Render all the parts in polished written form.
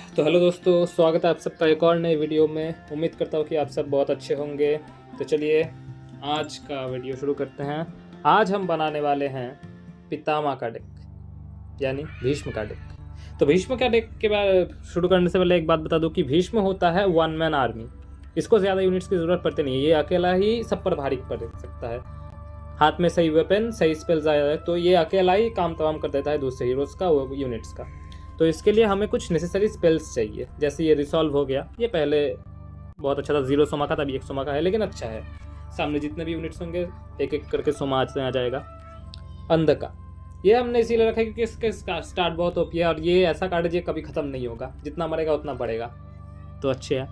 तो हेलो दोस्तों, स्वागत है आप सबका एक और नए वीडियो में। उम्मीद करता हूँ कि आप सब बहुत अच्छे होंगे। तो चलिए आज का वीडियो शुरू करते हैं। आज हम बनाने वाले हैं पितामह का डेक, यानी भीष्म का डेक। तो भीष्म का डेक के बाद शुरू करने से पहले एक बात बता दूं कि भीष्म होता है वन मैन आर्मी। इसको ज़्यादा यूनिट्स की ज़रूरत पड़ती नहीं है, ये अकेला ही सब पर भारी पड़ सकता है। हाथ में सही वेपन, सही स्पेल्स आया है तो ये अकेला ही काम तमाम कर देता है दूसरे हीरोज़ का, वो यूनिट्स का। तो इसके लिए हमें कुछ नेसेसरी स्पेल्स चाहिए, जैसे ये रिसॉल्व हो गया। ये पहले बहुत अच्छा था, 0 सोमा का था, अभी 1 सोमा का है, लेकिन अच्छा है। सामने जितने भी यूनिट्स होंगे एक एक करके सोमा आ जाएगा। अंध का ये हमने इसीलिए रखा है क्योंकि इसका स्टार्ट बहुत ओपी है और ये ऐसा कार्ड है जो कभी ख़त्म नहीं होगा, जितना मरेगा उतना बढ़ेगा, तो अच्छे है।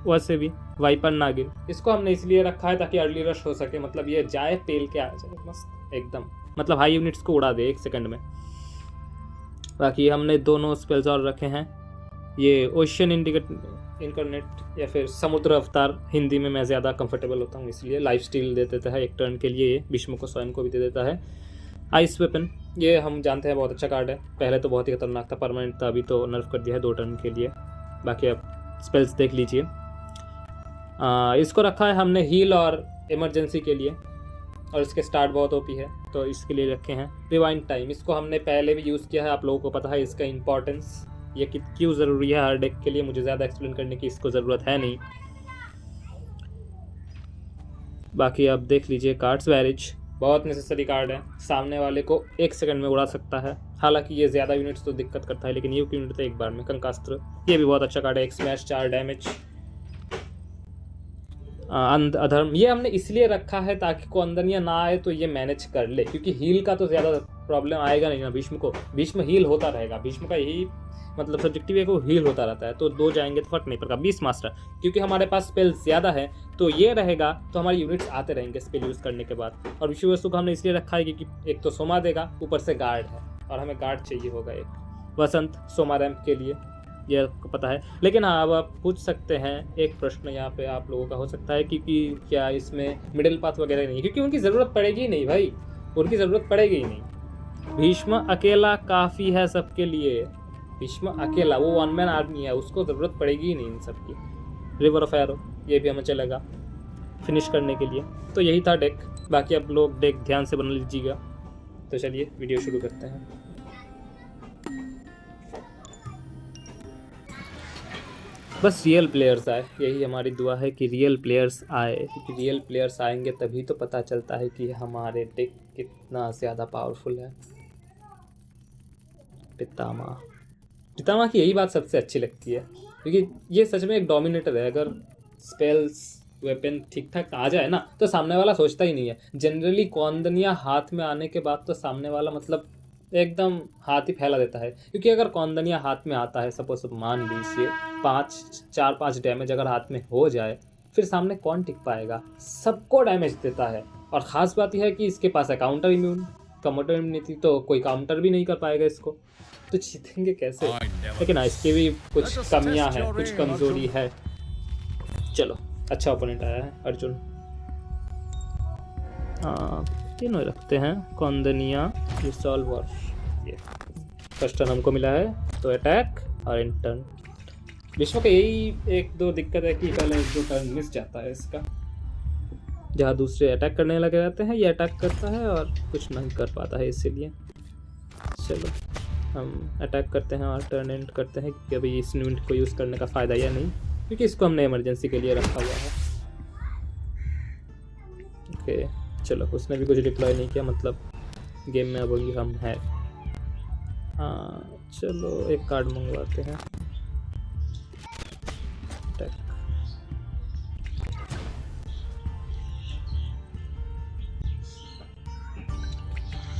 वैसे भी वाइपर नागिन, इसको हमने इसलिए रखा है ताकि अर्ली रश हो सके, मतलब ये जाए पेल के आ जाए मस्त एकदम, मतलब हाई यूनिट्स को उड़ा दे 1 सेकंड में। बाकी हमने दोनों स्पेल्स और रखे हैं। ये ओशियन इनकर्नेट या फिर समुद्र अवतार, हिंदी में मैं ज़्यादा कंफर्टेबल होता हूँ इसलिए। लाइफ स्टील दे देता है 1 टर्न के लिए, ये भीष्म को स्वयं को भी दे देता है। आइस वेपन, ये हम जानते हैं बहुत अच्छा कार्ड है, पहले तो बहुत ही खतरनाक था, परमानेंट था, अभी तो नर्फ कर दिया है 2 टर्न के लिए। बाकी आप स्पेल्स देख लीजिए। इसको रखा है हमने हील और इमरजेंसी के लिए, और इसके स्टार्ट बहुत ओपी है तो इसके लिए रखे हैं। रिवाइंड टाइम, इसको हमने पहले भी यूज़ किया है, आप लोगों को पता है इसका इंपॉर्टेंस, ये क्यों ज़रूरी है हर डेक के लिए। मुझे ज़्यादा एक्सप्लेन करने की इसको ज़रूरत है नहीं। बाकी आप देख लीजिए कार्ड्स। वैरिज बहुत नेसेसरी कार्ड है, सामने वाले को 1 सेकंड में उड़ा सकता है। हालांकि ये ज़्यादा यूनिट्स तो दिक्कत करता है, लेकिन ये यूनिट तो एक बार में। कंकास्त्र, ये भी बहुत अच्छा कार्ड है, 1 स्मैश 4 डैमेज। अधर्म, ये हमने इसलिए रखा है ताकि को अंदनिया ना आए तो ये मैनेज कर ले, क्योंकि हील का तो ज़्यादा प्रॉब्लम आएगा नहीं ना भीष्म को। भीष्म हील होता रहेगा, भीष्म का यही मतलब सब्जेक्टिव है, वो हील होता रहता है, तो 2 जाएंगे तो फर्क नहीं पड़ेगा। 20 मास्टर, क्योंकि हमारे पास स्पेल ज़्यादा है तो ये रहेगा, तो हमारे यूनिट्स आते रहेंगे स्पेल यूज़ करने के बाद। और विषय वस्तु को हमने इसलिए रखा है क्योंकि एक तो सोमा देगा, ऊपर से गार्ड है और हमें गार्ड चाहिए होगा एक। वसंत सोमा रैम्प के लिए, ये आपको पता है। लेकिन हाँ, अब आप पूछ सकते हैं एक प्रश्न यहाँ पे आप लोगों का हो सकता है कि क्या इसमें मिडिल पाथ वगैरह नहीं, क्योंकि उनकी ज़रूरत पड़ेगी ही नहीं भाई, उनकी ज़रूरत पड़ेगी ही नहीं। भीष्म अकेला काफ़ी है सबके लिए, भीष्म अकेला, वो 1 मैन आर्मी है, उसको ज़रूरत पड़ेगी ही नहीं इन सबकी। रिवर ऑफ एरो, ये भी हमें चलेगा फिनिश करने के लिए। तो यही था डेक, बाकी आप लोग डेक ध्यान से बना लीजिएगा। तो चलिए वीडियो शुरू करते हैं। बस रियल प्लेयर्स आए, यही हमारी दुआ है कि रियल प्लेयर्स आए, क्योंकि रियल प्लेयर्स आएंगे तभी तो पता चलता है कि हमारे डेक कितना ज़्यादा पावरफुल है। पितामह की यही बात सबसे अच्छी लगती है, क्योंकि ये सच में एक डोमिनेटर है। अगर स्पेल्स वेपन ठीक ठाक आ जाए ना तो सामने वाला सोचता ही नहीं है। जनरली कौंदनिया हाथ में आने के बाद तो सामने वाला मतलब एकदम हाथ ही फैला देता है, क्योंकि अगर कौंदनिया हाथ में आता है, सपोज मान लीजिए 4-5 डैमेज अगर हाथ में हो जाए, फिर सामने कौन टिक पाएगा, सबको डैमेज देता है। और ख़ास बात यह है कि इसके पास है काउंटर इम्यूनिटी, तो कोई काउंटर भी नहीं कर पाएगा इसको, तो जीतेंगे कैसे। लेकिन इसकी भी कुछ कमियां हैं, कुछ कमज़ोरी है। चलो, अच्छा ओपोनेंट आया है अर्जुन। तीनों रखते हैं, कौंदनिया, रिसॉल्व और ये। फर्स्ट टर्न हमको मिला है तो अटैक और इन टर्न। विश्व का यही 1-2 दिक्कत है कि पहले 1-2 टर्न मिस जाता है इसका, जहाँ दूसरे अटैक करने लगे रहते हैं, ये अटैक करता है और कुछ नहीं कर पाता है, इसीलिए। चलो हम अटैक करते हैं और टर्न एंड करते हैं, क्योंकि अभी इस यूनिट को यूज़ करने का फ़ायदा या नहीं, क्योंकि इसको हमने इमरजेंसी के लिए रखा हुआ है। ओके चलो, उसने भी कुछ डिप्लॉय नहीं किया, मतलब गेम में अब हम हैं। हाँ चलो, एक कार्ड मंगवाते हैं।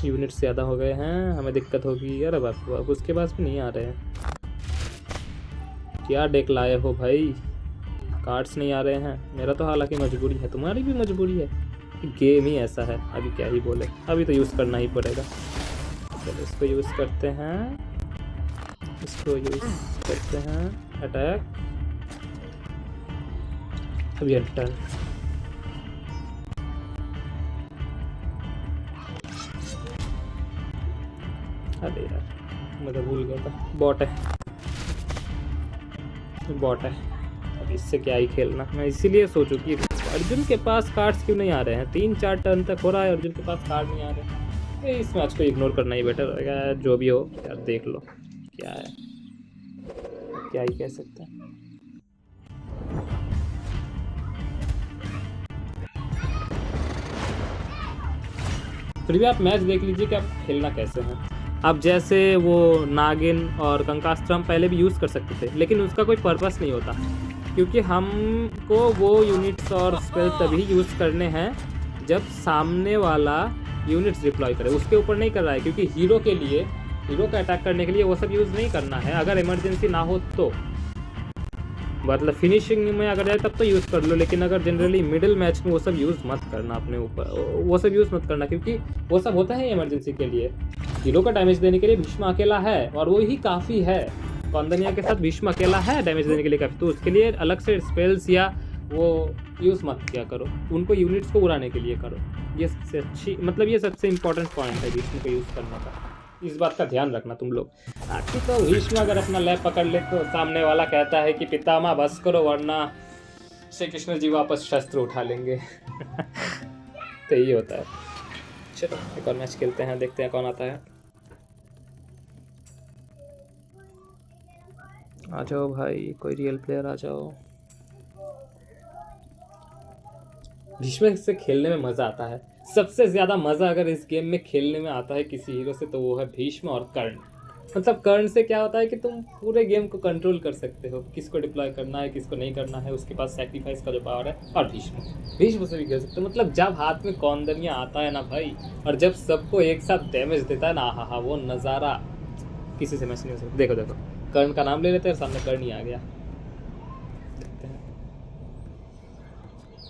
यूनिट्स ज़्यादा हो गए हैं, हमें दिक्कत होगी यार। अब उसके पास भी नहीं आ रहे हैं। क्या डेक लाए हो भाई, कार्ड्स नहीं आ रहे हैं। मेरा तो हालांकि मजबूरी है, तुम्हारी भी मजबूरी है, गेम ही ऐसा है, अभी क्या ही बोले, अभी तो यूज़ करना ही पड़ेगा। चलो इसको यूज़ करते हैं, इसको यूज़ करते हैं, अटैक, अभी टर्न। अरे यार मैं तो भूल गया था, बॉट है। बॉट है, अब इससे क्या ही खेलना। मैं इसीलिए सोचूं कि अर्जुन के पास कार्ड्स क्यों नहीं आ रहे हैं। 3-4 टर्न तक हो रहा है, अर्जुन के पास कार्ड नहीं आ रहे। इस मैच को इग्नोर करना ही बेटर रहेगा। जो भी हो यार, देख लो क्या है, क्या ही कह सकते हैं। फिर भी आप मैच देख लीजिए कि आप खेलना कैसे हैं। अब जैसे वो नागिन और कंकास्त्र हम पहले भी यूज़ कर सकते थे, लेकिन उसका कोई पर्पस नहीं होता, क्योंकि हमको वो यूनिट्स और स्पेल तभी यूज़ करने हैं जब सामने वाला यूनिट्स डिप्लॉय करे। उसके ऊपर नहीं कर रहा है, क्योंकि हीरो के लिए, हीरो का अटैक करने के लिए वो सब यूज़ नहीं करना है। अगर इमरजेंसी ना हो तो, मतलब फिनिशिंग में अगर जाए तब तो यूज़ कर लो, लेकिन अगर जनरली मिडिल मैच में वो सब यूज़ मत करना अपने ऊपर, वो सब यूज़ मत करना, क्योंकि वो सब होता है इमरजेंसी के लिए। हीरो का डैमेज देने के लिए भीष्म अकेला है, और वो ही काफ़ी है। कौंदनिया के साथ भीष्म अकेला है डैमेज देने के लिए काफ़ी, तो उसके लिए अलग से स्पेल्स या वो यूज़ मत किया करो, उनको यूनिट्स को उड़ाने के लिए करो। ये सबसे अच्छी, मतलब ये सबसे इंपॉर्टेंट पॉइंट है भीष्म को यूज़ करने का। इस बात का ध्यान रखना तुम लोग। आखिर तो भीष्म अगर अपना लैब पकड़ ले तो सामने वाला कहता है कि पितामह बस करो, वरना श्री कृष्ण जी वापस शस्त्र उठा लेंगे। तो यही होता है। चलो एक और मैच खेलते हैं, देखते हैं कौन आता है। आ जाओ भाई, कोई रियल प्लेयर आ जाओ। भीष्म से खेलने में मज़ा आता है। सबसे ज़्यादा मज़ा अगर इस गेम में खेलने में आता है किसी हीरो से, तो वो है भीष्म और कर्ण। मतलब कर्ण से क्या होता है कि तुम पूरे गेम को कंट्रोल कर सकते हो, किसको डिप्लॉय करना है, किसको नहीं करना है, उसके पास सैक्रिफाइस का जो पावर है। और भीष्म से भी खेल सकते हो। मतलब जब हाथ में कौंदनिया आता है ना भाई, और जब सबको एक साथ डैमेज देता है ना, हा वो नज़ारा किसी से मैच नहीं हो सकता। देखो देखो, कर्ण का नाम ले लेते हैं, सामने कर्ण ही आ गया।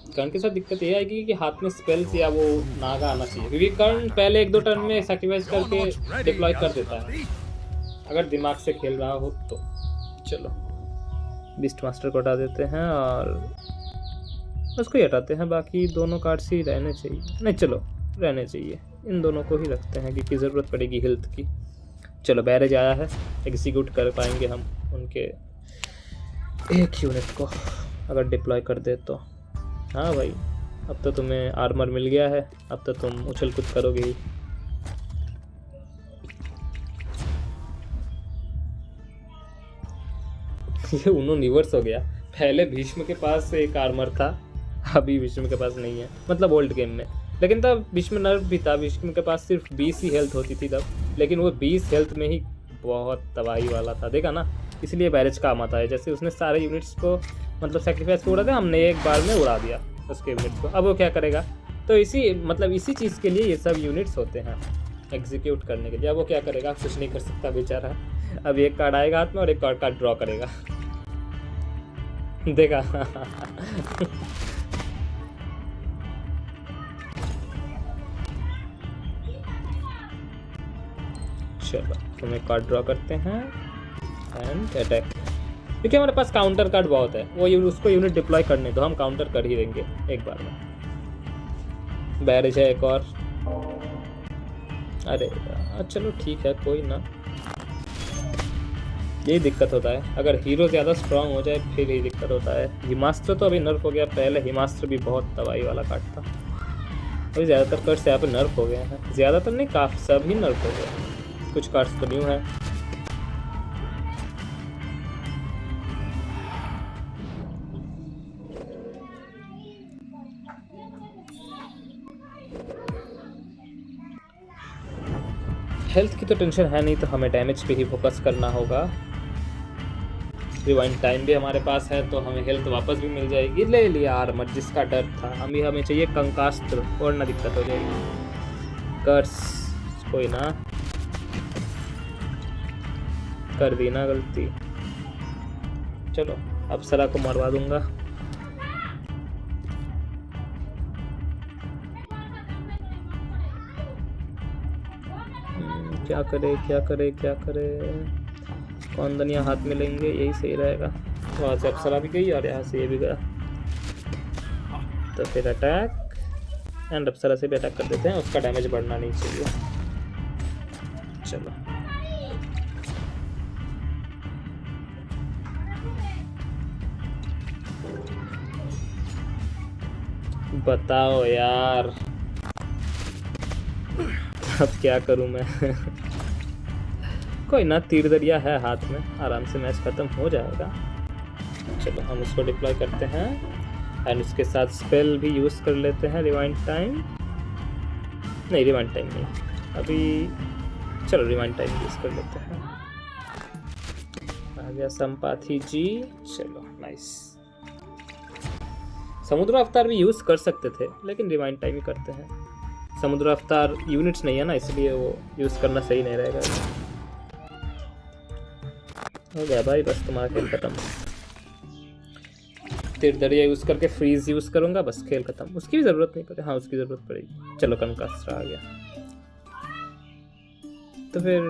कर्ण के साथ दिक्कत ये आएगी कि हाथ में स्पेल्स या वो नागा आना चाहिए, क्योंकि कर्ण पहले 1-2 टर्न में सैक्रिफाइस करके डिप्लॉय कर देता है, अगर दिमाग से खेल रहा हो तो। चलो बीस्ट मास्टर को हटा देते हैं और उसको ही हटाते हैं, बाकी दोनों कार्ड्स ही रहने चाहिए। नहीं चलो रहने चाहिए, इन दोनों को ही रखते हैं क्योंकि ज़रूरत पड़ेगी हेल्थ की। चलो बैरेज आया है, एग्जीक्यूट कर पाएंगे हम उनके एक यूनिट को अगर डिप्लॉय कर दे तो। हाँ भाई, अब तो तुम्हें आर्मर मिल गया है, अब तो तुम उछल कूद करोगे ही। ये उन्होंने रिवर्स हो गया, पहले भीष्म के पास एक आर्मर था, अभी भीष्म के पास नहीं है, मतलब ओल्ड गेम में। लेकिन तब भीष्म नर्व भी था, भीष्म के पास सिर्फ 20 ही हेल्थ होती थी तब, लेकिन वो 20 हेल्थ में ही बहुत तबाही वाला था, देखा ना। इसलिए बैरेज काम आता है। जैसे उसने सारे यूनिट्स को मतलब सेक्रीफाइस को उड़ा दिया, हमने एक बार में उड़ा दिया उसके यूनिट्स को। अब वो क्या करेगा, तो इसी चीज़ के लिए ये सब यूनिट्स होते हैं, एग्जीक्यूट करने के लिए। अब वो क्या करेगा, कुछ नहीं कर सकता बेचारा। अब एक कार्ड आएगा हाथ में और एक कार्ड ड्रॉ करेगा, देखा। चलो हम एक कार्ड ड्रॉ करते हैं एंड अटैक, क्योंकि हमारे पास काउंटर कार्ड बहुत है। वो उसको यूनिट डिप्लॉय करने दो, हम काउंटर कर ही देंगे एक बार में। बैरेज है एक और, अरे चलो ठीक है, कोई ना। यही दिक्कत होता है, अगर हीरो ज़्यादा स्ट्रांग हो जाए फिर यही दिक्कत होता है। हिमास्त्र तो अभी नर्फ हो गया, पहले हिमास्त्र भी बहुत तबाही वाला कार्ड था। अभी ज़्यादातर कार्ड्स यहाँ पे नर्फ हो गए हैं, ज़्यादातर नहीं, काफ़ी सभी नर्फ हो गए, कुछ कार्ड्स तो न्यू है। हेल्थ की तो टेंशन है नहीं, तो हमें डैमेज पे ही फोकस करना होगा। रिवाइंड टाइम भी हमारे पास है, तो हमें हेल्थ वापस भी मिल जाएगी। ले लिया आर्मर, जिसका डर था। हमें चाहिए कंकास्त्र, और ना दिक्कत हो जाएगी। कर्स कोई ना, कर दी ना गलती। चलो अप्सरा को मरवा दूंगा। क्या करे क्या करे क्या करे, कौंदनिया हाथ में लेंगे, यही सही रहेगा। वहाँ से अप्सरा भी गई और यहाँ से ये भी गया, तो फिर अटैक एंड अप्सरा से भी अटैक कर देते हैं, उसका डैमेज बढ़ना नहीं चाहिए। चलो बताओ यार, अब क्या करूं मैं। कोई ना, तीर दरिया है हाथ में, आराम से मैच खत्म हो जाएगा। चलो हम उसको डिप्लॉय करते हैं एंड उसके साथ स्पेल भी यूज़ कर लेते हैं। रिवाइंड टाइम नहीं, रिवाइंड टाइम नहीं अभी, चलो रिवाइंड टाइम यूज़ कर लेते हैं। आ गया संपाथी जी, चलो नाइस। समुद्र अवतार भी यूज़ कर सकते थे लेकिन रिवाइंड टाइम ही करते हैं। समुद्र अवतार यूनिट्स नहीं है ना, इसलिए वो यूज़ करना सही नहीं रहेगा। हो गया भाई, बस तुम्हारा खेल खत्म। तीर दरिया यूज़ करके फ्रीज यूज़ करूँगा, बस खेल खत्म। उसकी भी ज़रूरत नहीं पड़े, हाँ उसकी ज़रूरत पड़ेगी। चलो कंकास्ट्रा आ गया। तो फिर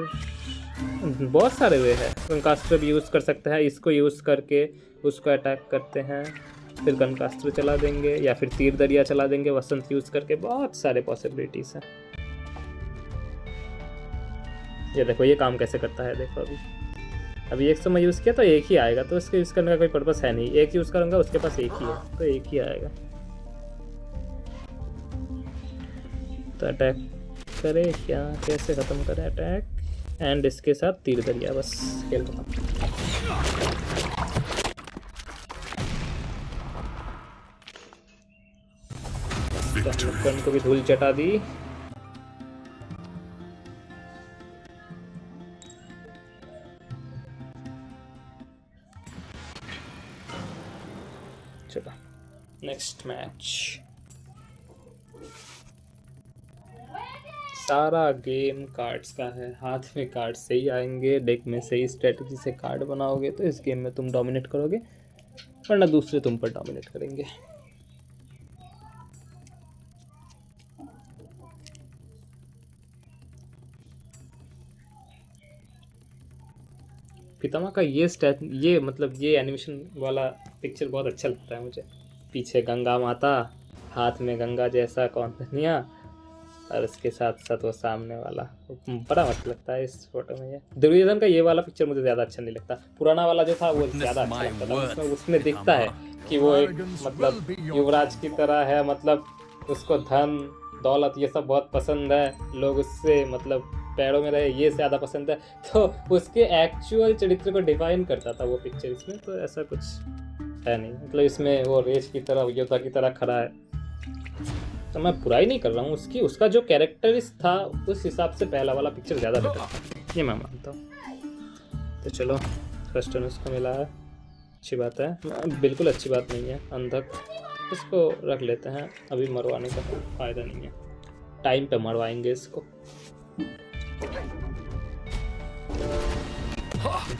बहुत सारे वे हैं, कंकास्ट्रा भी यूज़ कर सकते हैं। इसको यूज़ करके उसको अटैक करते हैं, फिर कंकास्ट्रा चला देंगे या फिर तीर दरिया चला देंगे वसंत यूज़ करके। बहुत सारे पॉसिबिलिटीज़ हैं। ये देखो ये काम कैसे करता है, देखो अभी एक समय यूज़ किया तो एक ही आएगा, तो इसको यूज़ करने का कोई पर्पस है नहीं। एक यूज़ करूँगा, उसके पास एक ही है तो एक ही आएगा। तो अटैक करे क्या, कैसे ख़त्म करें अटैक, एंड इसके साथ तीर दरिया, बस खेल खत्म। को भी धूल चटा दी। चलो नेक्स्ट मैच। सारा गेम कार्ड्स का है, हाथ में कार्ड से ही आएंगे। डेक में सही स्ट्रेटजी से कार्ड बनाओगे तो इस गेम में तुम डोमिनेट करोगे, वरना दूसरे तुम पर डोमिनेट करेंगे। पितामह का ये मतलब ये एनिमेशन वाला पिक्चर बहुत अच्छा लगता है मुझे। पीछे गंगा माता, हाथ में गंगा जैसा कौंधनिया, और उसके साथ साथ वो सामने वाला, बड़ा मस्त लगता है इस फोटो में। ये दुर्योधन का ये वाला पिक्चर मुझे ज़्यादा अच्छा नहीं लगता। पुराना वाला जो था वो ज़्यादा अच्छा लगता था। उसमें दिखता है कि वो एक मतलब युवराज की तरह है, मतलब उसको धन दौलत ये सब बहुत पसंद है, लोग उससे मतलब पैरों में रहे ये ज़्यादा पसंद है। तो उसके एक्चुअल चरित्र को डिफाइन करता था वो पिक्चर। इसमें तो ऐसा कुछ है नहीं, मतलब इसमें वो रेस की तरह, योद्धा की तरह खड़ा है। तो मैं बुराई नहीं कर रहा हूँ उसकी, उसका जो कैरेक्टरिस्ट था उस हिसाब से पहला वाला पिक्चर ज़्यादा बेटर था, ये मैं मानता हूँ। तो चलो फर्स्ट टर्न उसको मिला है, अच्छी बात है, बिल्कुल अच्छी बात नहीं है। अंधक इसको रख लेते हैं, अभी मरवाने का फ़ायदा नहीं है, टाइम पे मरवाएंगे इसको।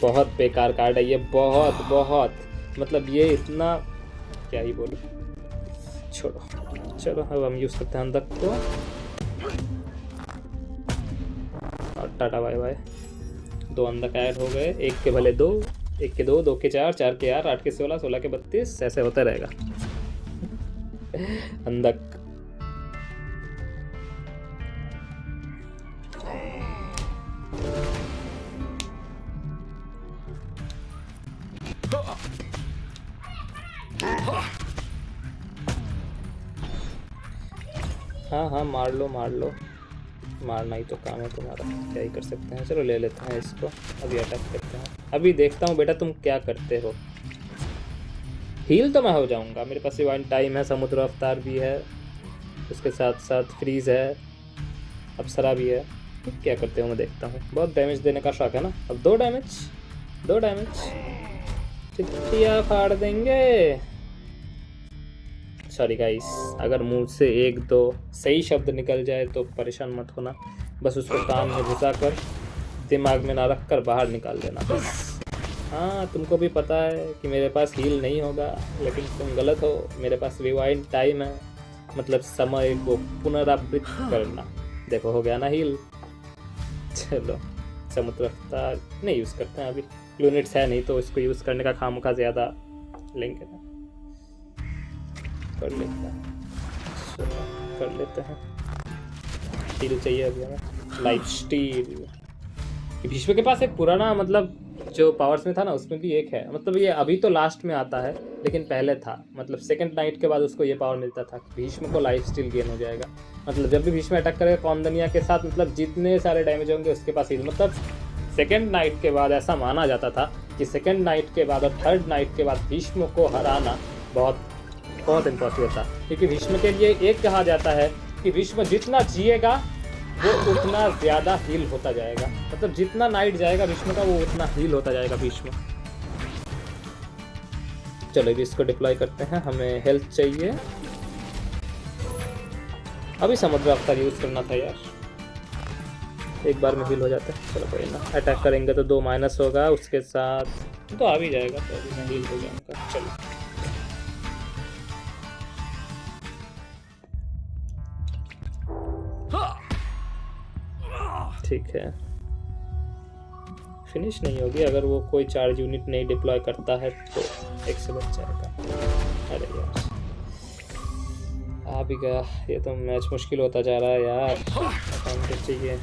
बहुत बेकार कार्ड है ये, बहुत बहुत, मतलब ये इतना क्या ही बोलूं। छोड़ो चलो अब हम यूज़ करते हैं अंधक को, और tata bye bye. 2 Andhak add हो गए, 1 के भले 2, 1 के 2, 2 के 4, 4 के 8, 8 के 16, 16 के 32, ऐसे होता रहेगा। अंधक हाँ हाँ मार लो, मारना ही तो काम है तुम्हारा, क्या ही कर सकते हैं। चलो ले लेते हैं इसको, अभी अटैक करते हैं। अभी देखता हूँ बेटा तुम क्या करते हो। हील तो मैं हो जाऊँगा, मेरे पास रिवाइंड टाइम है, समुद्र अवतार भी है, उसके साथ साथ फ्रीज है, अप्सरा भी है। तो क्या करते हो मैं देखता हूँ। बहुत डैमेज देने का शौक है ना। अब 2 डैमेज चिट्टिया फाड़ देंगे। सॉरी गाइस, अगर मुंह से 1-2 सही शब्द निकल जाए तो परेशान मत होना, बस उसको कान में घुसा कर दिमाग में ना रख कर बाहर निकाल देना बस। हाँ तुमको भी पता है कि मेरे पास हील नहीं होगा, लेकिन तुम गलत हो, मेरे पास रिवाइंड टाइम है, मतलब समय को पुनरावृत्त करना। देखो हो गया ना हील। चलो समुद्र अवतार नहीं यूज़ करते हैं, अभी यूनिट्स है नहीं तो इसको यूज़ करने का खामखा ज़्यादा लेंगे ना, कर लेते हैं। स्टील चाहिए अभी हमें, लाइट स्टील। भीष्म के पास एक पुराना मतलब जो पावर्स में था ना उसमें भी एक है, मतलब ये अभी तो लास्ट में आता है लेकिन पहले था, मतलब सेकंड नाइट के बाद उसको ये पावर मिलता था कि भीष्म को लाइफ स्टील गेन हो जाएगा। मतलब जब भी भीष्म अटैक करेगा कौंदनिया के साथ, मतलब जितने सारे डैमेज होंगे उसके पास ही, मतलब सेकंड नाइट के बाद ऐसा माना जाता था कि सेकंड नाइट के बाद और थर्ड नाइट के बाद भीष्म को हराना बहुत बहुत इम्पॉसिबल था, क्योंकि भीष्म के लिए एक कहा जाता है कि भीष्म जितना जिएगा वो उतना ज़्यादा हील होता जाएगा, मतलब जितना नाइट जाएगा भीष्म का वो उतना हील होता जाएगा भीष्म। चलो अभी इसको डिप्लॉय करते हैं, हमें हेल्थ चाहिए। अभी समुद्र अवतार यूज़ करना था यार, एक बार में हील हो जाता है। चलो कोई ना, अटैक करेंगे तो 2 माइनस होगा, उसके साथ तो आ भी जाएगा, तो अभी मैं हील हो जाऊँगा। चलो ठीक है, फिनिश नहीं होगी अगर वो कोई चार्ज यूनिट नहीं डिप्लॉय करता है तो एक से बच जाएगा। अरे यार आ भी गया, ये तो मैच मुश्किल होता जा रहा है यार, अकाउंट चाहिए।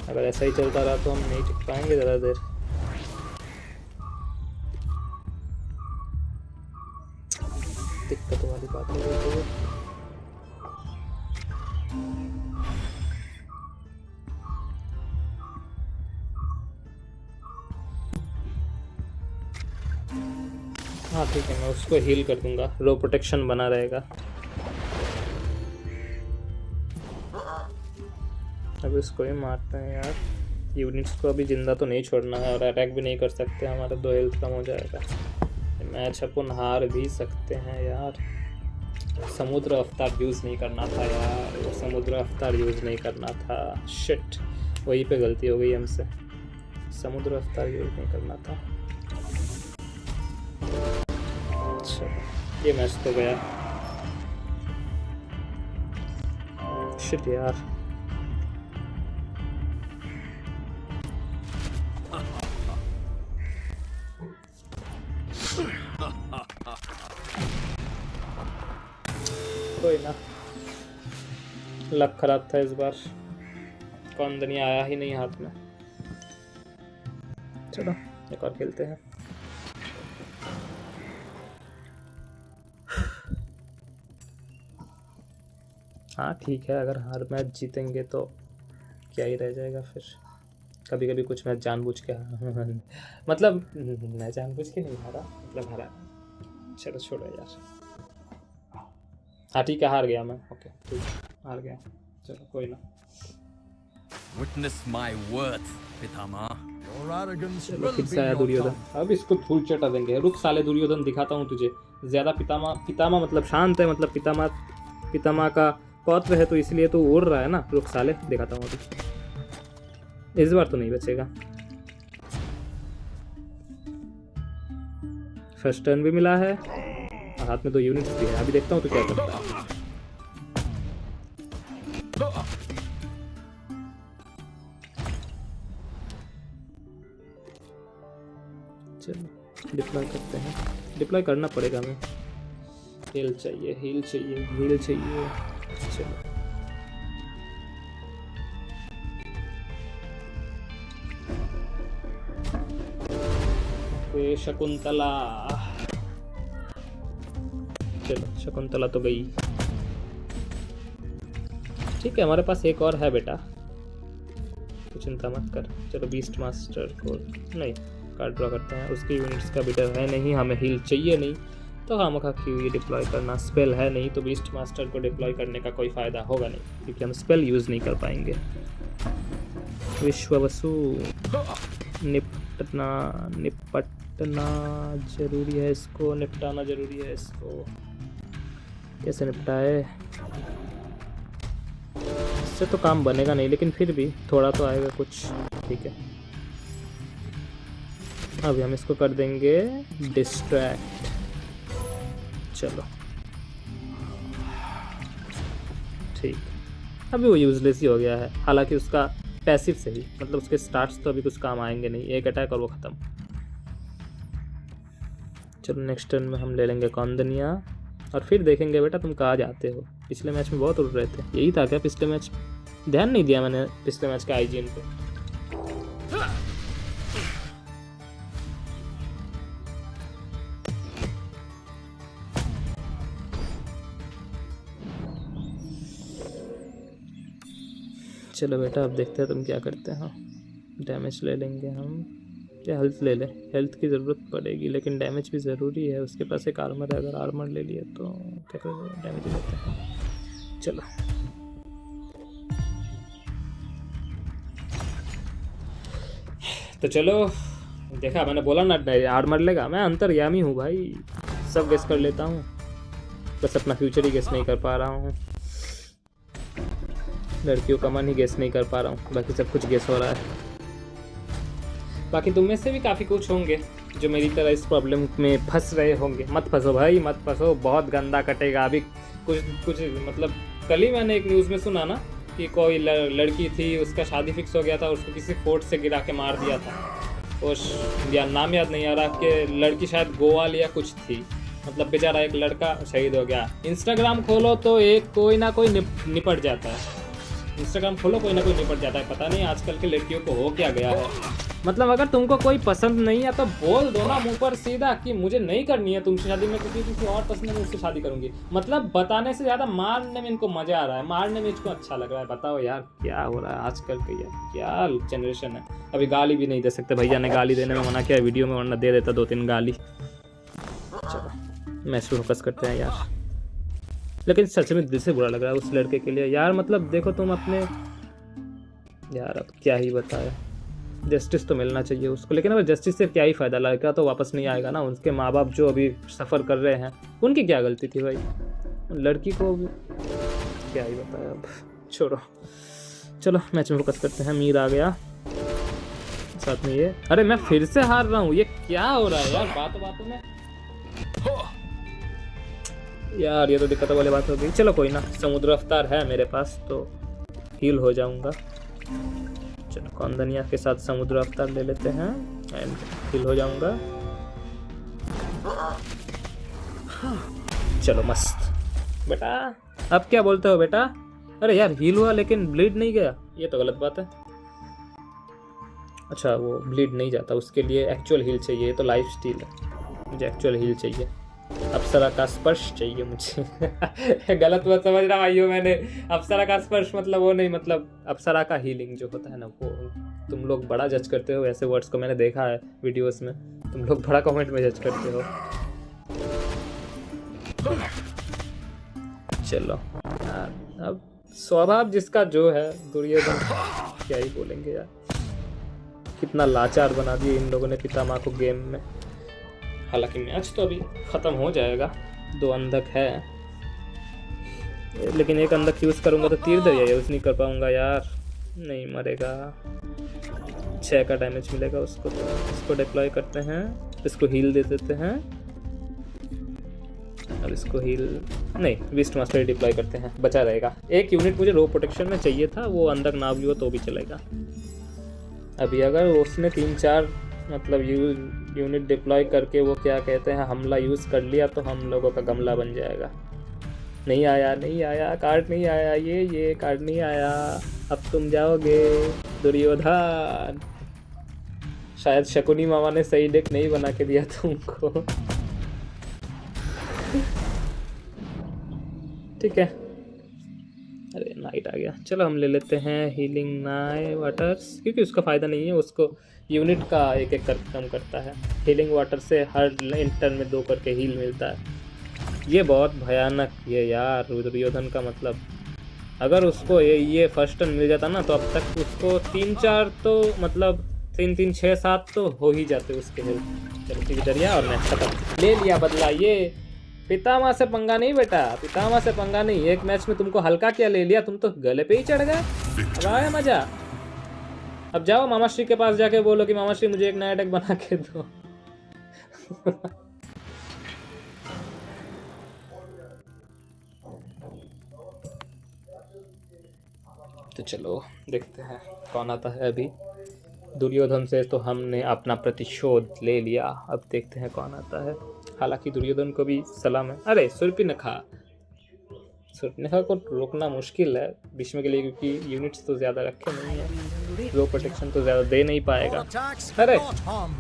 अगर ऐसा ही चलता रहा तो हम नहीं टिक पाएंगे ज़्यादा देर। दिक्कत वाली बात है तो हाँ ठीक है, मैं उसको हील कर दूंगा, रो प्रोटेक्शन बना रहेगा। अब इसको ही मारते हैं यार, यूनिट्स को अभी जिंदा तो नहीं छोड़ना है और अटैक भी नहीं कर सकते, हमारा 2 हेल्थ कम हो जाएगा। मैच अपन हार भी सकते हैं यार। समुद्र अवतार यूज़ नहीं करना था यार, वो समुद्र अवतार यूज़ नहीं करना था, शिट वहीं पे गलती हो गई हमसे, समुद्र अवतार यूज़ नहीं करना था। ये मैच तो गया, शिट यार। कोई ना, लक खराब था इस बार, कौंदनिया आया ही नहीं हाथ में। चलो एक और खेलते हैं। हाँ ठीक है, अगर हर मैच जीतेंगे तो क्या ही रह जाएगा फिर। कभी कभी कुछ मैच जानबूझ के मतलब मैं जानबूझ के नहीं हारा, मतलब हारा। चलो छोड़ो यार, हाँ ठीक है हार गया मैं, ओके ठीक हार गया, चलो कोई ना। Witness my worth, Pitamah. Your arrogance चलो will फिर be से आया your दुर्योधन, tongue. अब इसको धूल चटा देंगे। रुक साले दुर्योधन, दिखाता हूँ तुझे ज्यादा। पितामह मतलब शांत है, मतलब पितामह का पौत्र है तो इसलिए तो उड़ रहा है ना। रुक साले दिखाता हूँ अभी, इस बार तो नहीं बचेगा। फर्स्ट टर्न भी मिला है और हाथ में 2 यूनिट्स भी है, अभी देखता हूँ तो क्या करता है। चलो डिप्लॉय करते हैं, डिप्लॉय करना पड़ेगा हमें। हील चाहिए, हील चाहिए, हील चाहिए। चलो शकुंतला, चलो शकुंतला तो गई। ठीक है हमारे पास एक और है बेटा, तो चिंता मत कर। चलो बीस्ट मास्टर को नहीं कार्ड ड्रॉ करते हैं, उसकी यूनिट्स का बीटर है नहीं, हमें हील चाहिए नहीं, तो खामखा क्यों ये डिप्लॉय करना। स्पेल है नहीं तो बीस्ट मास्टर को डिप्लॉय करने का कोई फ़ायदा होगा नहीं, क्योंकि हम स्पेल यूज़ नहीं कर पाएंगे। विश्ववसु निपटना जरूरी है, इसको निपटाना जरूरी है। इसको कैसे निपटाए, इससे तो काम बनेगा नहीं, लेकिन फिर भी थोड़ा तो आएगा कुछ। ठीक है अभी हम इसको कर देंगे डिस्ट्रैक्ट। चलो ठीक, अभी वो यूजलेस ही हो गया है, हालांकि उसका पैसिव से ही, मतलब उसके स्टार्ट्स तो अभी कुछ काम आएंगे नहीं, एक अटैक और वो ख़त्म। चलो नेक्स्ट टर्न में हम ले लेंगे कौंदनिया और फिर देखेंगे बेटा तुम कहाँ जाते हो। पिछले मैच में बहुत उड़ रहे थे, यही था क्या पिछले मैच? ध्यान नहीं दिया मैंने पिछले मैच का आईजीएन पे। चलो बेटा अब देखते हैं तुम क्या करते हो। डैमेज ले लेंगे हम, क्या हेल्थ ले ले, हेल्थ की ज़रूरत पड़ेगी लेकिन डैमेज भी ज़रूरी है। उसके पास एक आर्मर है, अगर आर्मर ले लिया तो क्या करें, डैमेज लेते हैं। चलो तो चलो, देखा मैंने बोला ना आर्मर लेगा। मैं अंतर्यामी हूँ भाई, सब गेस कर लेता हूँ, बस अपना फ्यूचर ही गेस नहीं कर पा रहा हूँ। लड़कियों का मन ही गेस नहीं कर पा रहा हूँ, बाकी सब कुछ गेस हो रहा है। बाकी तुम में से भी काफ़ी कुछ होंगे जो मेरी तरह इस प्रॉब्लम में फंस रहे होंगे। मत फंसो भाई, मत फंसो, बहुत गंदा कटेगा। अभी कुछ मतलब कल ही मैंने एक न्यूज़ में सुना ना कि कोई लड़की थी, उसका शादी फिक्स हो गया था, उसको किसी फोर्ट से गिरा के मार दिया था। और या नाम याद नहीं आ रहा कि लड़की शायद गोवा या कुछ थी। मतलब बेचारा एक लड़का शहीद हो गया। इंस्टाग्राम खोलो तो एक कोई ना कोई निपट जाता है। इंस्टाग्राम खोलो कोई ना कोई निपट जाता है। पता नहीं आजकल के लड़कियों को हो क्या गया है। मतलब अगर तुमको कोई पसंद नहीं है तो बोल दो ना मुंह पर सीधा कि मुझे नहीं करनी है तुमसे शादी में, क्योंकि किसी और पसंद है मैं उससे शादी करूंगी। मतलब बताने से ज़्यादा मारने में इनको मज़ा आ रहा है, मारने में इसको अच्छा लग रहा है। बताओ यार क्या हो रहा है आजकल का, यार क्या जनरेशन है। अभी गाली भी नहीं दे सकते, भैया ने गाली देने में मना किया वीडियो में, वरना दे देता 2-3 गाली। चलो मैच पे फोकस करते हैं यार। लेकिन सच में दिल से बुरा लग रहा है उस लड़के के लिए यार। मतलब देखो तुम अपने, यार अब क्या ही बताया, जस्टिस तो मिलना चाहिए उसको, लेकिन अब जस्टिस से क्या ही फ़ायदा, लड़का तो वापस नहीं आएगा ना। उसके माँ बाप जो अभी सफ़र कर रहे हैं उनकी क्या गलती थी भाई, लड़की को क्या ही बताया। अब छोड़ो, चलो मैच में फोकस करते हैं। मीर आ गया साथ में ये, अरे मैं फिर से हार रहा हूँ, ये क्या हो रहा है यार बातों में यार, ये तो दिक्कत वाली बात हो गई। चलो कोई ना, समुद्र अवतार है मेरे पास तो हील हो जाऊंगा। चलो कौंदनिया के साथ समुद्र अवतार ले लेते हैं एंड हील हो जाऊंगा। चलो मस्त बेटा। अब क्या बोलते हो बेटा? अरे यार हील हुआ लेकिन ब्लीड नहीं गया, ये तो गलत बात है। अच्छा वो ब्लीड नहीं जाता, उसके लिए एक्चुअल हील चाहिए। तो लाइफ स्टील है, मुझे एक्चुअल हील चाहिए। अप्सरा का स्पर्श चाहिए मुझे। गलत मत समझ रहा भाइयों मैंने। अप्सरा का स्पर्श मतलब वो नहीं, मतलब अप्सरा का हीलिंग जो होता है ना वो। तुम लोग बड़ा जज करते हो ऐसे वर्ड्स को, मैंने देखा है वीडियोस में, तुम लोग बड़ा कमेंट में जज करते हो। चलो अब स्वभाव जिसका जो है, दुर्योधन क्या ही बोलेंगे यार, कितना लाचार बना दिया इन लोगों ने पितामह को गेम में। हालांकि मैच तो अभी ख़त्म हो जाएगा, 2 अंधक है, लेकिन एक अंधक यूज़ करूँगा तो तीर दरिया यूज़ नहीं कर पाऊँगा यार, नहीं मरेगा। 6 का डैमेज मिलेगा उसको, तो इसको डिप्लॉय करते हैं, इसको हील दे देते हैं। अब इसको हील नहीं, विस्ट मास्टर डिप्लॉय करते हैं, बचा रहेगा। एक यूनिट मुझे रो प्रोटेक्शन में चाहिए था, वो अंधक ना भी हो तो भी चलेगा। अभी अगर उसने 3-4 मतलब यूनिट डिप्लॉय करके वो क्या कहते हैं हमला यूज़ कर लिया तो हम लोगों का गमला बन जाएगा। नहीं आया कार्ड नहीं आया, ये कार्ड नहीं आया। अब तुम जाओगे दुर्योधन। शायद शकुनी मामा ने सही डेक नहीं बना के दिया तुमको। ठीक है, अरे नाइट आ गया। चलो हम ले लेते हैं हीलिंग नाइ वाटर्स, क्योंकि उसका फ़ायदा नहीं है, उसको यूनिट का एक कर कम करता है। हीलिंग वाटर से हर टर्न में 2 करके हील मिलता है। ये बहुत भयानक ये यार दुर्योधन का। मतलब अगर उसको ये फर्स्ट टर्न मिल जाता ना तो अब तक उसको 3-4 तो मतलब 3-3 6-7 तो हो ही जाते उसके हेल्थ। चलो ठीक दरिया और मैच खत्म, ले लिया बदला। ये पितामह से पंगा नहीं बेटा, पितामह से पंगा नहीं। एक मैच में तुमको हल्का क्या ले लिया, तुम तो गले पे ही चढ़ गए। अब आया मजा। अब जाओ मामाश्री के पास जाके बोलो कि मामाश्री मुझे एक नया डेक बना के दो। तो चलो देखते हैं कौन आता है। अभी दुर्योधन से तो हमने अपना प्रतिशोध ले लिया, अब देखते हैं कौन आता है। हालांकि दुर्योधन को भी सलाम है। अरे सुर्पनखा को रोकना मुश्किल है भीष्म के लिए, क्योंकि यूनिट्स तो ज़्यादा रखे नहीं है, लो प्रोटेक्शन तो ज़्यादा दे नहीं पाएगा। अरे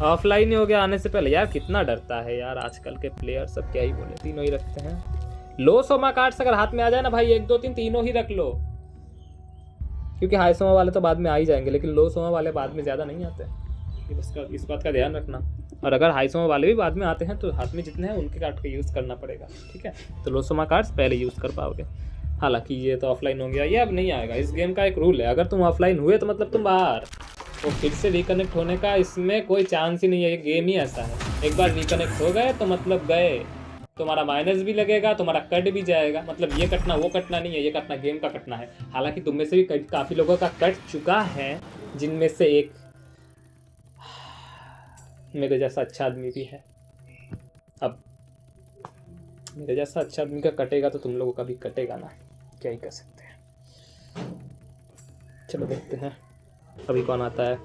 ऑफलाइन ही हो गया आने से पहले। यार कितना डरता है यार आजकल के प्लेयर, सब क्या ही बोले, तीनों ही रखते हैं। लो सोमा कार्ड्स अगर हाथ में आ जाए ना भाई, 1 2 3 तीनों ही रख लो। क्योंकि हाई सोमा वाले तो बाद में आ ही जाएंगे, लेकिन लो सोमा वाले बाद में ज़्यादा नहीं आते, इस बात का ध्यान रखना। और अगर हाई सोमा वाले भी बाद में आते हैं तो हाथ में जितने हैं उनके कार्ड का यूज़ करना पड़ेगा, ठीक है। तो लो सोमा कार्ड्स पहले यूज़ कर पाओगे। हालांकि ये तो ऑफलाइन हो गया, ये अब नहीं आएगा। इस गेम का एक रूल है, अगर तुम ऑफलाइन हुए तो मतलब तुम बाहर, तो फिर से रिकनेक्ट होने का इसमें कोई चांस ही नहीं है। ये गेम ही ऐसा है, एक बार रिकनेक्ट हो गए तो मतलब गए, तुम्हारा माइनस भी लगेगा, तुम्हारा कट भी जाएगा। मतलब ये कटना वो कटना नहीं है, ये कटना गेम का कटना है। हालांकि तुम में से भी काफ़ी लोगों का कट चुका है, जिनमें से एक मेरे जैसा अच्छा आदमी भी है। अब मेरे जैसा अच्छा आदमी का कटेगा तो तुम लोगों का भी कटेगा ना, क्या ही कर सकते हैं। चलो देखते हैं अभी कौन आता है।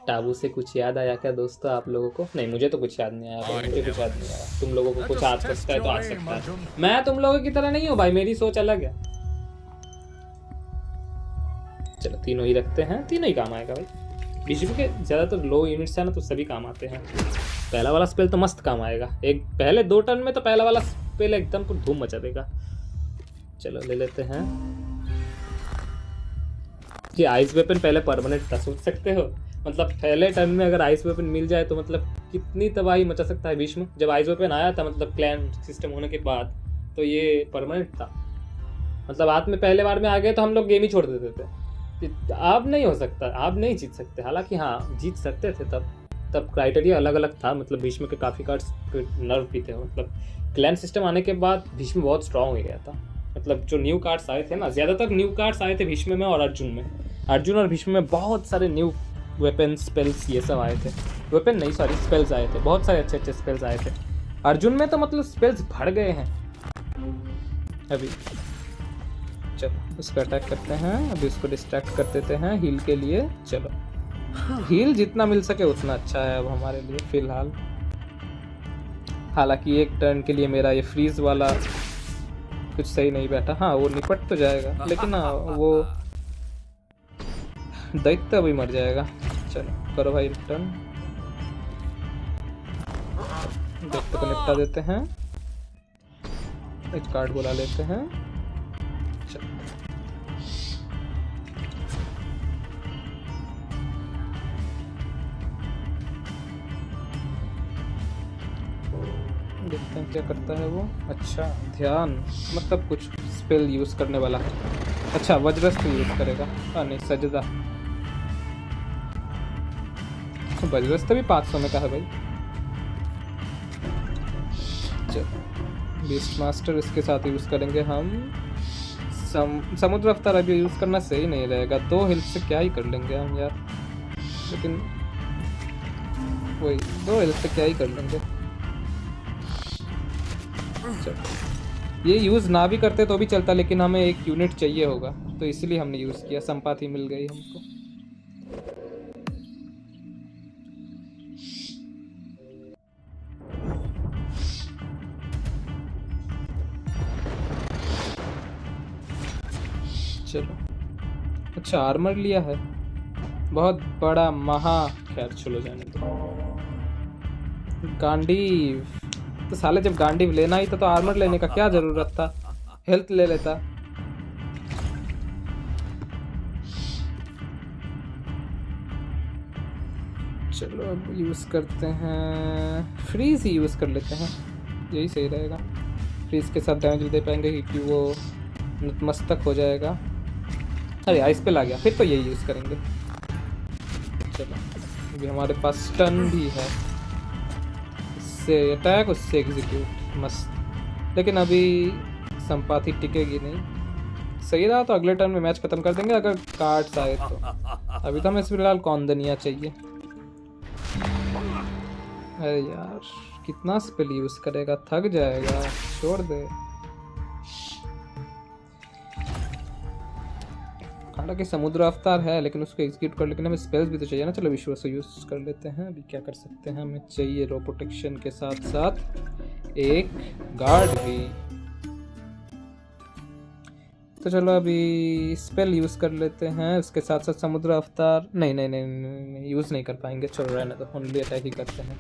टाबू से कुछ याद आया क्या दोस्तों आप लोगों को? नहीं, मुझे तो कुछ याद नहीं आया भाई, मुझे कुछ याद नहीं आया। तुम लोगों को कुछ आ सकता है तो आ सकता है, मैं तुम लोगों की तरह नहीं हूँ भाई, मेरी सोच अलग है। चलो तीनों ही रखते हैं, तीनों ही काम आएगा भाई। बीजेपी के ज़्यादातर लो यूनिट्स है ना, तो सभी काम आते हैं। पहला वाला स्पेल तो मस्त काम आएगा, एक पहले 2 टर्न में तो पहला वाला स्पेल एकदम पूरी धूम मचा देगा। चलो ले लेते हैं। ये आइस वेपन पहले परमानेंट था, सोच सकते हो। मतलब पहले टर्न में अगर आइस वेपन मिल जाए तो मतलब कितनी तबाही मचा सकता है। बीच में जब आइस वेपन आया था, मतलब क्लैन सिस्टम होने के बाद, तो ये परमानेंट था। मतलब हाथ में पहले बार में आ गए तो हम लोग गेम ही छोड़ देते थे। अब नहीं हो सकता, आप नहीं जीत सकते। हालांकि हाँ, जीत सकते थे तब क्राइटेरिया अलग अलग था। मतलब भीष्म के काफ़ी कार्ड्स नर्व भी थे। मतलब क्लैन सिस्टम आने के बाद भीष्म बहुत स्ट्रांग हो गया था। मतलब जो न्यू कार्ड्स आए थे ना, ज़्यादातर न्यू कार्ड्स आए थे भीष्म में और अर्जुन में। अर्जुन और भीष्म में बहुत सारे न्यू वेपन स्पेल्स ये सब आए थे। वेपन नहीं, सॉरी, स्पेल्स आए थे। बहुत सारे अच्छे अच्छे स्पेल्स आए थे। अर्जुन में तो मतलब स्पेल्स भर गए हैं अभी। चलो उसको अटैक करते हैं, अभी उसको डिस्ट्रैक्ट कर देते हैं हील के लिए। चलो हील जितना मिल सके उतना अच्छा है अब हमारे लिए फिलहाल। हालांकि एक टर्न के लिए मेरा ये फ्रीज वाला कुछ सही नहीं बैठा। हाँ, वो निपट तो जाएगा, लेकिन हाँ वो दैत्य अभी मर जाएगा। चलो करो भाई टर्न, दैत्य को निपटा देते हैं। एक कार्ड बुला लेते हैं। चलो देखते हैं क्या करता है वो। अच्छा ध्यान, मतलब कुछ स्पेल यूज करने वाला है। अच्छा वज्रस्त्र यूज करेगा। नहीं, सजदा। वज्रस्त्र भी 500 में का है भाई। चलो बीस्ट मास्टर इसके साथ यूज करेंगे हम। समुद्र अवतार अभी यूज करना सही नहीं रहेगा, 2 हेल्थ से क्या ही कर लेंगे हम यार। लेकिन वही 2 हेल्थ से क्या ही कर लेंगे। ये यूज़ ना भी करते तो भी चलता, लेकिन हमें एक यूनिट चाहिए होगा, तो इसलिए हमने यूज़ किया। संपाति मिल गई हमको। चलो अच्छा आर्मर लिया है, बहुत बड़ा महा। खैर चलो जाने दो। गांडीव तो साले, जब गांडीव लेना ही था तो आर्मर लेने का क्या जरूरत था, हेल्थ ले लेता। चलो अब यूज़ करते हैं, फ्रीज ही यूज़ कर लेते हैं, यही सही रहेगा। फ्रीज के साथ डैमेज भी दे पाएंगे क्योंकि वो नतमस्तक हो जाएगा। अरे आइस पे ला गया, फिर तो यही यूज़ करेंगे। चलो अभी हमारे पास स्टन भी है, इससे अटैक उससे एग्जीक्यूट, मस्त। लेकिन अभी संपाति टिकेगी नहीं। सही रहा तो अगले टर्न में मैच खत्म कर देंगे अगर कार्ड्स आए तो। अभी तो हमें फिलहाल कौंदनिया चाहिए। अरे यार कितना स्पेल यूज करेगा, थक जाएगा, छोड़ दे। हालांकि समुद्र अवतार है, लेकिन उसको एग्जीक्यूट कर, लेकिन हमें स्पेल्स भी तो चाहिए ना। चलो विश्वास यूज कर लेते हैं। अभी क्या कर सकते हैं, हमें चाहिए रो प्रोटेक्शन के साथ साथ एक गार्ड भी। तो चलो अभी स्पेल यूज कर लेते हैं, उसके साथ साथ समुद्र अवतार नहीं यूज नहीं कर पाएंगे। चलो रहने दो, ओनली अटैक ही करते हैं।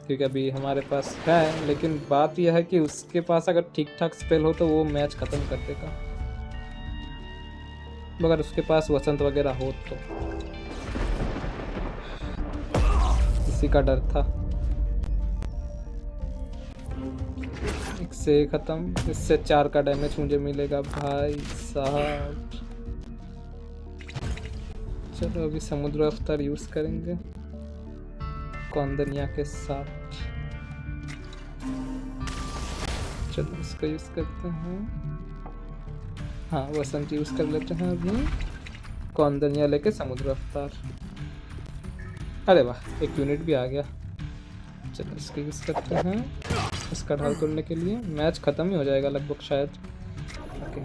क्योंकि अभी हमारे पास है, लेकिन बात यह है कि उसके पास अगर ठीक ठाक स्पेल हो तो वो मैच ख़त्म कर देगा, मगर उसके पास वसंत वगैरह हो तो इसी का डर था। एक से ख़त्म, इससे 4 का डैमेज मुझे मिलेगा भाई साहब। चलो अभी समुद्र अवतार यूज़ करेंगे कौंदनिया के साथ। चलो इसका यूज़ करते हैं, हाँ वसंत यूज़ कर लेते हैं अभी, कौंदनिया लेके समुद्र अवतार। अरे वाह, एक यूनिट भी आ गया। चलो इसका यूज़ करते हैं इसका ढाल तोड़ने के लिए। मैच ख़त्म ही हो जाएगा लगभग शायद। ओके,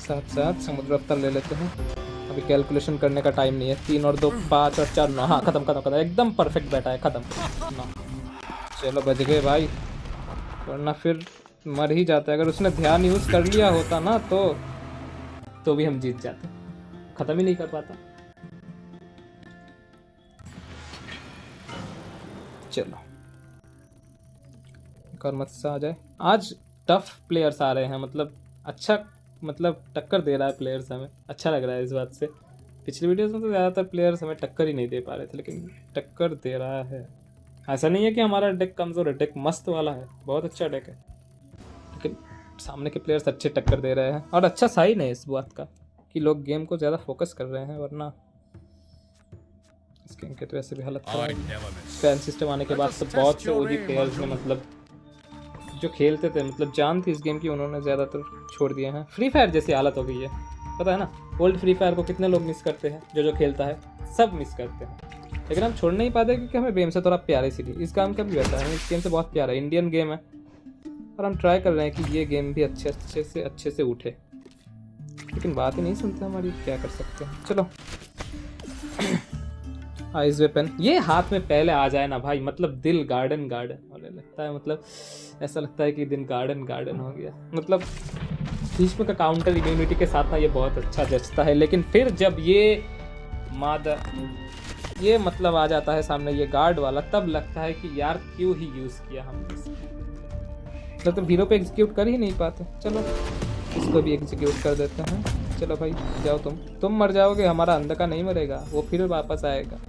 साथ साथ समुद्र अवतार ले लेते हैं। अभी कैलकुलेशन करने का टाइम नहीं है। 3 और 2 5 और 4 9। हाँ खत्म खत्म खत्म, एकदम परफेक्ट बैठा है, खत्म ना। चलो बच गए भाई, वरना फिर मर ही जाता है। अगर उसने ध्यान यूज़ कर लिया होता ना तो भी हम जीत जाते, ख़त्म ही नहीं कर पाता। चलो एक और मत्स्य आ जाए। आज टफ प्लेयर्स आ रहे हैं, मतलब टक्कर दे रहा है प्लेयर्स, हमें अच्छा लग रहा है इस बात से। पिछली वीडियोस में तो ज़्यादातर प्लेयर्स हमें टक्कर ही नहीं दे पा रहे थे, लेकिन टक्कर दे रहा है। ऐसा नहीं है कि हमारा डेक कमज़ोर है, डेक मस्त वाला है, बहुत अच्छा डेक है, लेकिन सामने के प्लेयर्स अच्छे टक्कर दे रहे हैं। और अच्छा साइन है इस बात का कि लोग गेम को ज़्यादा फोकस कर रहे हैं, वरना इसके इनके तो ऐसे भी हालत खराब है। फैन सिस्टम आने के बाद तो बहुत से ओजी प्लेयर्स ने मतलब जो खेलते थे, मतलब जान थी इस गेम की, उन्होंने ज़्यादातर छोड़ दिए हैं। फ्री फायर जैसी हालत हो गई है, पता है ना। ओल्ड फ्री फायर को कितने लोग मिस करते हैं, जो खेलता है सब मिस करते हैं, लेकिन हम छोड़ नहीं पाते क्योंकि हमें गेम से थोड़ा प्यार है। इसीलिए इस काम का भी वैसा है, इस गेम से बहुत प्यार है। इंडियन गेम है और हम ट्राई कर रहे हैं कि ये गेम भी अच्छे से उठे, लेकिन बात ही नहीं सुनते हमारी, क्या कर सकते हैं। चलो आइस वेपन ये हाथ में पहले आ जाए ना भाई, मतलब दिल गार्डन गार्डन होने लगता है। मतलब ऐसा लगता है कि दिन गार्डन गार्डन हो गया। मतलब भीष्म का काउंटर इम्यूनिटी के साथ ना ये बहुत अच्छा जचता है, लेकिन फिर जब ये मतलब आ जाता है सामने ये गार्ड वाला, तब लगता है कि यार क्यों ही यूज़ किया हमने। मतलब हीरो पे एग्जीक्यूट कर ही नहीं पाते। चलो इसको भी एग्जीक्यूट कर देते हैं। चलो भाई जाओ, तुम मर जाओगे, हमारा अंदर का नहीं मरेगा, वो फिर वापस आएगा।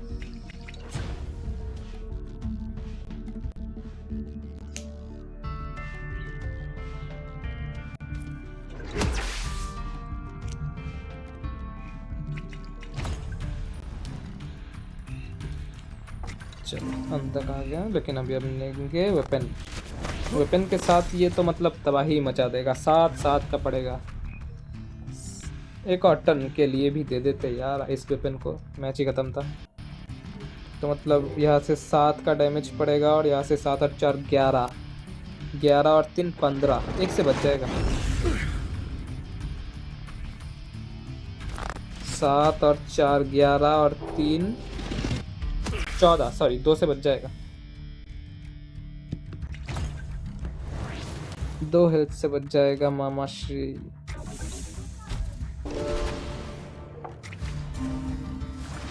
चलो अंदर आ गया, लेकिन अभी हम लेंगे वेपन के साथ। ये तो मतलब तबाही मचा देगा। 7 का पड़ेगा। एक और टर्न के लिए भी दे देते यार इस वेपन को, मैच ही ख़त्म था। तो मतलब यहाँ से 7 का डैमेज पड़ेगा, और यहाँ से 7 और 4 11 और 3 15, एक से बच जाएगा। 7 और 4 11 और 3 14, सॉरी 2 से बच जाएगा। 2 हेल्थ से बच जाएगा मामा श्री।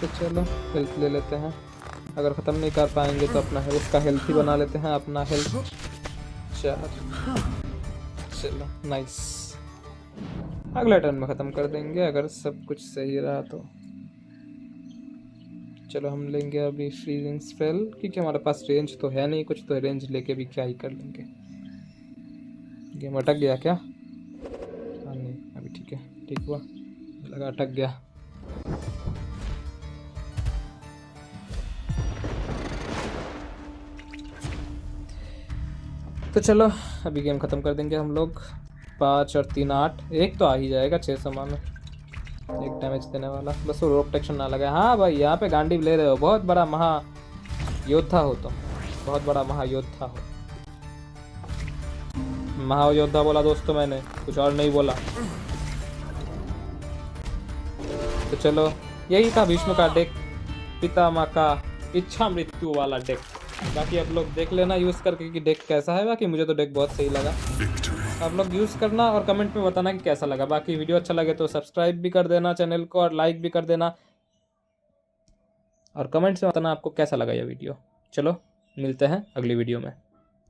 तो चलो हेल्थ ले लेते हैं। अगर ख़त्म नहीं कर पाएंगे तो अपना उसका हेल्थ ही बना लेते हैं, अपना हेल्थ 4। चलो नाइस, अगला टर्न में ख़त्म कर देंगे अगर सब कुछ सही रहा तो। चलो हम लेंगे अभी फ्रीजिंग स्पेल, क्योंकि हमारे पास रेंज तो है नहीं कुछ, तो रेंज लेके भी क्या ही कर लेंगे। गेम अटक गया क्या? हाँ नहीं अभी ठीक है, ठीक हुआ, लगा अटक गया। तो चलो अभी गेम ख़त्म कर देंगे हम लोग। 5 और 3 8, एक तो आ ही जाएगा 600 में, एक डैमेज देने वाला, बस वो रोक प्रोटेक्शन ना लगे। हाँ भाई यहाँ पे गांडीव ले रहे हो, बहुत बड़ा महा योद्धा हो तुम, बहुत बड़ा महायोद्धा हो। महायोद्धा बोला दोस्तों मैंने, कुछ और नहीं बोला। तो चलो यही था भीष्म का डेक, पितामह का इच्छा मृत्यु वाला डेक। बाकी आप लोग देख लेना यूज़ करके कि डेक कैसा है। बाकी मुझे तो डेक बहुत सही लगा, आप लोग यूज़ करना और कमेंट में बताना कि कैसा लगा। बाकी वीडियो अच्छा लगे तो सब्सक्राइब भी कर देना चैनल को, और लाइक भी कर देना। और कमेंट्स में बताना आपको कैसा लगा ये वीडियो। चलो मिलते हैं अगली वीडियो में।